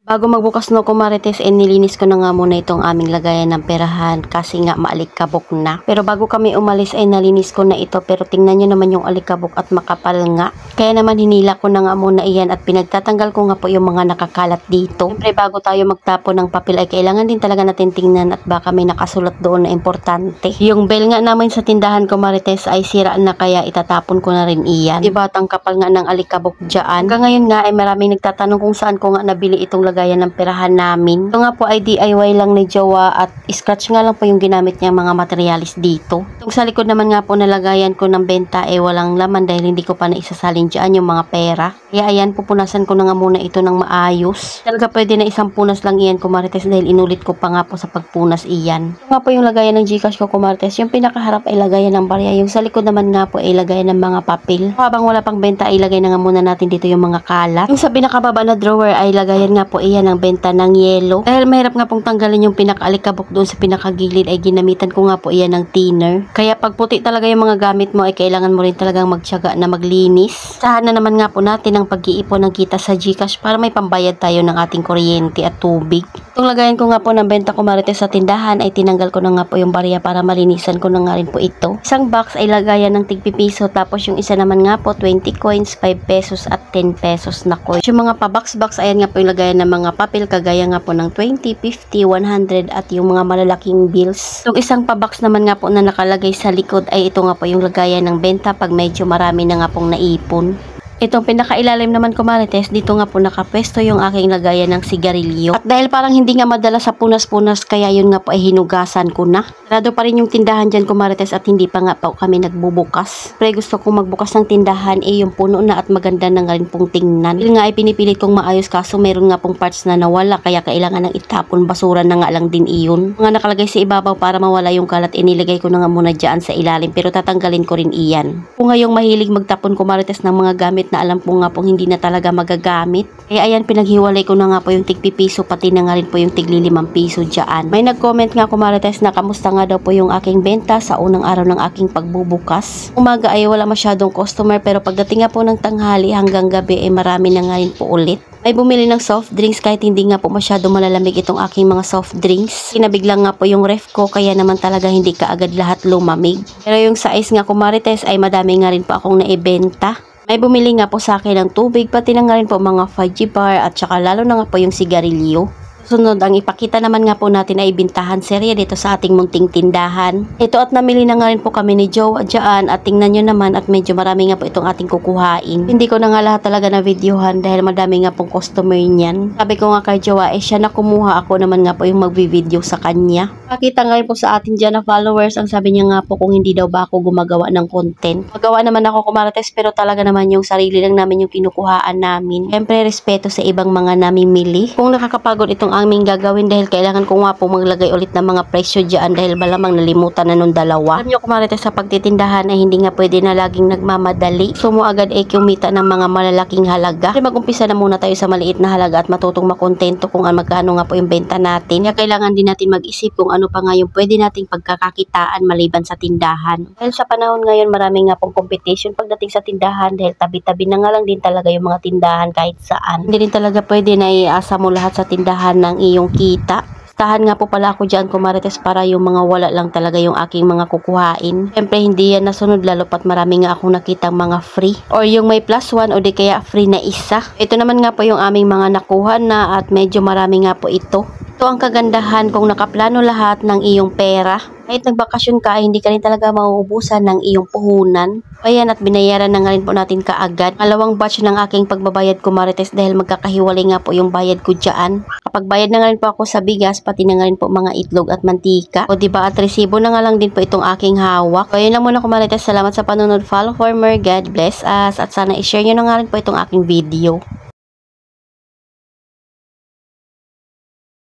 Bago magbukas no kumarites, nilinis ko na nga muna itong aming lagayan ng perahan kasi nga maalikabok na. Pero bago kami umalis ay nalinis ko na ito, pero tingnan nyo naman yung alikabok at makapal nga. Kaya naman hinila ko na nga muna iyan at pinagtatanggal ko nga po yung mga nakakalat dito. Siyempre bago tayo magtapon ng papel ay kailangan din talaga natin tingnan at baka may nakasulat doon na importante. Yung bell nga namin sa tindahan kumarites ay sira na kaya itatapon ko na rin iyan. Diba ang kapal nga ng alikabok dyan. Hanggang ngayon nga ay maraming nagtatanong kung saan ko nga nabili itong lagayan ng perahan namin. Ito nga po ay DIY lang ni Jowa at scratch nga lang po yung ginamit niya mga materialis dito. Itong sa likod naman nga po na lagayan ko ng benta ay walang laman dahil hindi ko pa naisasalin dyan yung mga pera. Kaya ayan, pupunasan ko na nga muna ito ng maayos. Talaga pwede na isang punas lang iyan kumarites dahil inulit ko pa nga po sa pagpunas iyan. Ito nga po yung lagayan ng Gcash ko kumarites. Yung pinakaharap ay lagayan ng barya. Yung sa likod naman nga po ay lagayan ng mga papel. Habang wala pang benta ay lagay na nga muna natin dito yung mga kalat. Yung sa pinakababa na drawer ay lagayan nga po iyan ng benta ng yelo. Dahil mahirap nga pong tanggalin yung pinakaalikabok doon sa pinakagilid ay ginamitan ko nga po iyan ng thinner. Kaya pag puti talaga yung mga gamit mo ay kailangan mo rin talagang magtiyaga na maglinis. Sahan na naman nga po natin ang pag-iipon ng kita sa Gcash para may pambayad tayo ng ating kuryente at tubig. Itong lagayan ko nga po ng benta ko marites sa tindahan ay tinanggal ko na nga po yung barya para malinisan ko na nga rin po ito. Isang box ay lagayan ng tig-pipiso tapos yung isa naman nga po 20 coins, 5 pesos at 10 pesos na coins. Yung mga pa-box-box ayan nga po yung lagayan ng mga papel kagaya nga po ng 20, 50, 100 at yung mga malalaking bills. Yung isang pa-box naman nga po na nakalagay sa likod ay ito nga po yung lagayan ng benta pag medyo marami na nga pong naipon. Itong pinakailalim naman kumarites, dito nga po nakapwesto yung aking lagayan ng sigarilyo. At dahil parang hindi nga madala sa punas-punas, kaya yun nga po ay hinugasan ko na. Sarado pa rin yung tindahan dyan kumarites at hindi pa nga po kami nagbubukas. Pero gusto kong magbukas ng tindahan yung puno na at maganda na nga rin pong tingnan. Dahil nga ay pinipilit kong maayos kaso meron nga pong parts na nawala kaya kailangan ng itapon, basura na nga lang din iyon. Mga nakalagay sa ibabaw para mawala yung kalat, inilagay ko na nga muna dyan sa ilalim pero tatanggalin ko rin iyan. Kung ngayong mahilig magtapon kumarites ng mga gamit na alam po nga pong hindi na talaga magagamit. Kaya ayan, pinaghiwalay ko na nga po yung tig-pipiso pati na nga rin po yung tig-5 piso dyan. May nag-comment nga kumarites na kamusta nga daw po yung aking benta sa unang araw ng aking pagbubukas. Umaga ay wala masyadong customer pero pagdating nga po ng tanghali hanggang gabi ay marami na nga rin po ulit. May bumili ng soft drinks kahit hindi nga po masyado malalamig itong aking mga soft drinks. Kinabiglang nga po yung ref ko kaya naman talaga hindi kaagad lahat lumamig. Pero yung size nga kumarites ay madami nga rin po akong naibenta. May bumili nga po sa akin ng tubig, pati na nga rin po mga fudgy bar at saka lalo na nga po yung sigarilyo. Sunod, ang ipakita naman nga po natin ay bintahan serye dito sa ating munting tindahan. Ito at namili na nga rin po kami ni Joe dyan at tingnan nyo naman at medyo marami nga po itong ating kukuhain. Hindi ko na nga lahat talaga na videohan dahil madami nga pong customer niyan. Sabi ko nga kay Joe siya na kumuha, ako naman nga po yung magvi-video sa kanya. Pakita nga rin po sa atin dyan na followers, ang sabi niya nga po kung hindi daw ba ako gumagawa ng content. Magawa naman ako kumarites pero talaga naman yung sarili lang namin yung kinukuhaan namin. Siyempre respeto sa ibang mga namimili. Kung nakakapagod itong aming gagawin dahil kailangan ko nga po maglagay ulit ng mga presyo dyan dahil malamang nalimutan na nung dalawa. Alam nyo kumarites sa pagtitindahan ay hindi nga pwede na laging nagmamadali. So mo agad ay kumita ng mga malalaking halaga. Kaya mag-umpisa na muna tayo sa maliit na halaga at matutong makontento kung magkano nga po yung benta natin. Kaya kailangan din natin mag-isip kung ano pa nga yung pwede nating pagkakakitaan maliban sa tindahan. Dahil sa panahon ngayon marami nga pong competition pagdating sa tindahan dahil tabi-tabi na nga lang din talaga yung mga tindahan kahit saan. Hindi rin talaga pwede na iasa mo lahat sa tindahan ng iyong kita. Tahan nga po pala ako dyan kumarites para yung mga wala lang talaga yung aking mga kukuhain. Siyempre hindi yan nasunod lalo pat marami nga akong nakitang mga free. Or yung may +1 o di kaya free na isa. Ito naman nga po yung aming mga nakuha na at medyo marami nga po ito. Ito ang kagandahan kung nakaplano lahat ng iyong pera. Kahit nagbakasyon ka, hindi ka rin talaga mauubusan ng iyong puhunan. Ayan, at binayaran na nga rin po natin kaagad. Malawang batch ng aking pagbabayad kumarites dahil magkakahiwalay nga po yung bayad ko dyan. Kapag bayad na nga rin po ako sa bigas, pati na nga rin po mga itlog at mantika. O diba at resibo na nga lang din po itong aking hawak. So ayun lang muna kumarites. Salamat sa panonood. Follow for more. God bless us. At sana i-share nyo na nga rin po itong aking video.